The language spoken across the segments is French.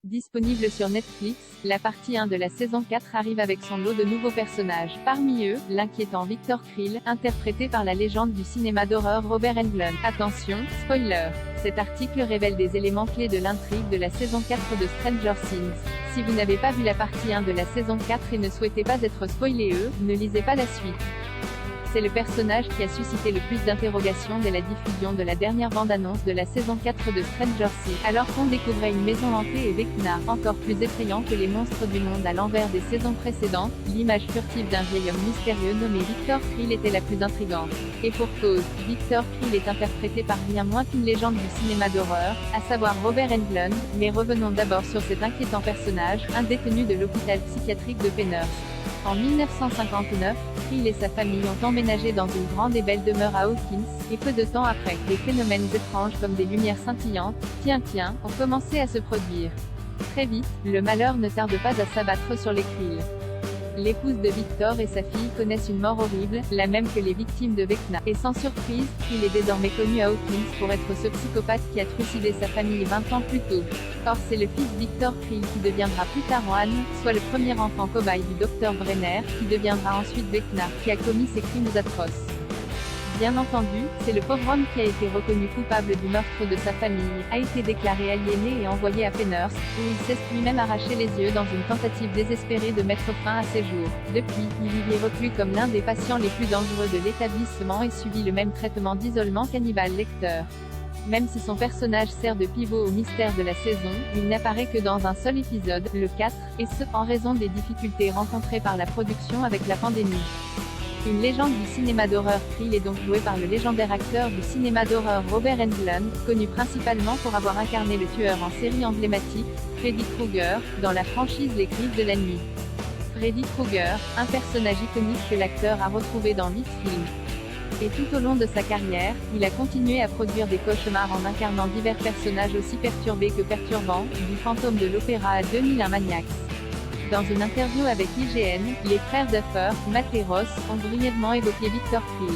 Disponible sur Netflix, la partie 1 de la saison 4 arrive avec son lot de nouveaux personnages. Parmi eux, l'inquiétant Victor Creel, interprété par la légende du cinéma d'horreur Robert Englund. Attention, spoiler! Cet article révèle des éléments clés de l'intrigue de la saison 4 de Stranger Things. Si vous n'avez pas vu la partie 1 de la saison 4 et ne souhaitez pas être spoilé, ne lisez pas la suite. C'est le personnage qui a suscité le plus d'interrogations dès la diffusion de la dernière bande-annonce de la saison 4 de Stranger Things. Alors qu'on découvrait une maison hantée et Vecna, encore plus effrayant que les monstres du monde à l'envers des saisons précédentes, l'image furtive d'un vieil homme mystérieux nommé Victor Creel était la plus intrigante. Et pour cause, Victor Creel est interprété par rien moins qu'une légende du cinéma d'horreur, à savoir Robert Englund. Mais revenons d'abord sur cet inquiétant personnage, un détenu de l'hôpital psychiatrique de Penhurst. En 1959, Creel et sa famille ont emménagé dans une grande et belle demeure à Hawkins, et peu de temps après, des phénomènes étranges comme des lumières scintillantes, tiens, ont commencé à se produire. Très vite, le malheur ne tarde pas à s'abattre sur les Creel. L'épouse de Victor et sa fille connaissent une mort horrible, la même que les victimes de Vecna. Et sans surprise, Creel est désormais connu à Hawkins pour être ce psychopathe qui a trucidé sa famille 20 ans plus tôt. Or c'est le fils Victor Creel qui deviendra plus tard Juan, soit le premier enfant cobaye du docteur Brenner, qui deviendra ensuite Vecna, qui a commis ces crimes atroces. Bien entendu, c'est le pauvre homme qui a été reconnu coupable du meurtre de sa famille, a été déclaré aliéné et envoyé à Penhurst, où il s'est lui-même arraché les yeux dans une tentative désespérée de mettre fin à ses jours. Depuis, il y vit reclus comme l'un des patients les plus dangereux de l'établissement et subit le même traitement d'isolement qu'Hannibal Lecter. Même si son personnage sert de pivot au mystère de la saison, il n'apparaît que dans un seul épisode, le 4, et ce, en raison des difficultés rencontrées par la production avec la pandémie. Une légende du cinéma d'horreur, Creel est donc joué par le légendaire acteur du cinéma d'horreur Robert Englund, connu principalement pour avoir incarné le tueur en série emblématique, Freddy Krueger, dans la franchise Les Griffes de la Nuit. Freddy Krueger, un personnage iconique que l'acteur a retrouvé dans 8 films. Et tout au long de sa carrière, il a continué à produire des cauchemars en incarnant divers personnages aussi perturbés que perturbants, du fantôme de l'opéra à 2001 Maniacs. Dans une interview avec IGN, les frères Duffer, Matt et Ross, ont brièvement évoqué Victor Creel.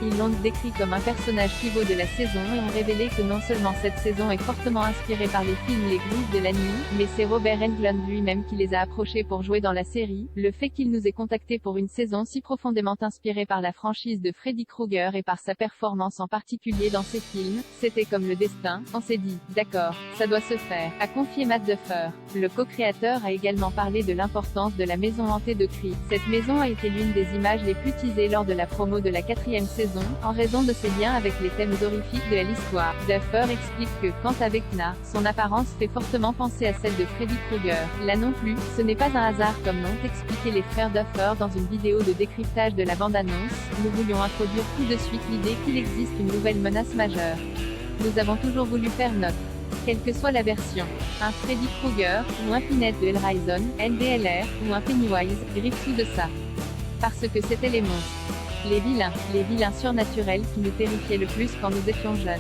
Ils l'ont décrit comme un personnage pivot de la saison et ont révélé que non seulement cette saison est fortement inspirée par les films Les Griffes de la Nuit, mais c'est Robert Englund lui-même qui les a approchés pour jouer dans la série. Le fait qu'il nous ait contactés pour une saison si profondément inspirée par la franchise de Freddy Krueger et par sa performance en particulier dans ses films, c'était comme le destin. On s'est dit, d'accord, ça doit se faire, a confié Matt Duffer. Le co-créateur a également parlé de l'importance de la maison hantée de Creel. Cette maison a été l'une des images les plus teasées lors de la promo de la 4e saison, en raison de ses liens avec les thèmes horrifiques de l'histoire. Duffer explique que, quant à Vecna, son apparence fait fortement penser à celle de Freddy Krueger. Là non plus, ce n'est pas un hasard comme l'ont expliqué les frères Duffer dans une vidéo de décryptage de la bande-annonce. Nous voulions introduire tout de suite l'idée qu'il existe une nouvelle menace majeure. Nous avons toujours voulu faire notre. Quelle que soit la version, un Freddy Krueger, ou un Pinhead de Hellraiser, LDLR, ou un Pennywise, Grifsou de ça. Parce que c'était les monstres. Les vilains surnaturels qui nous terrifiaient le plus quand nous étions jeunes.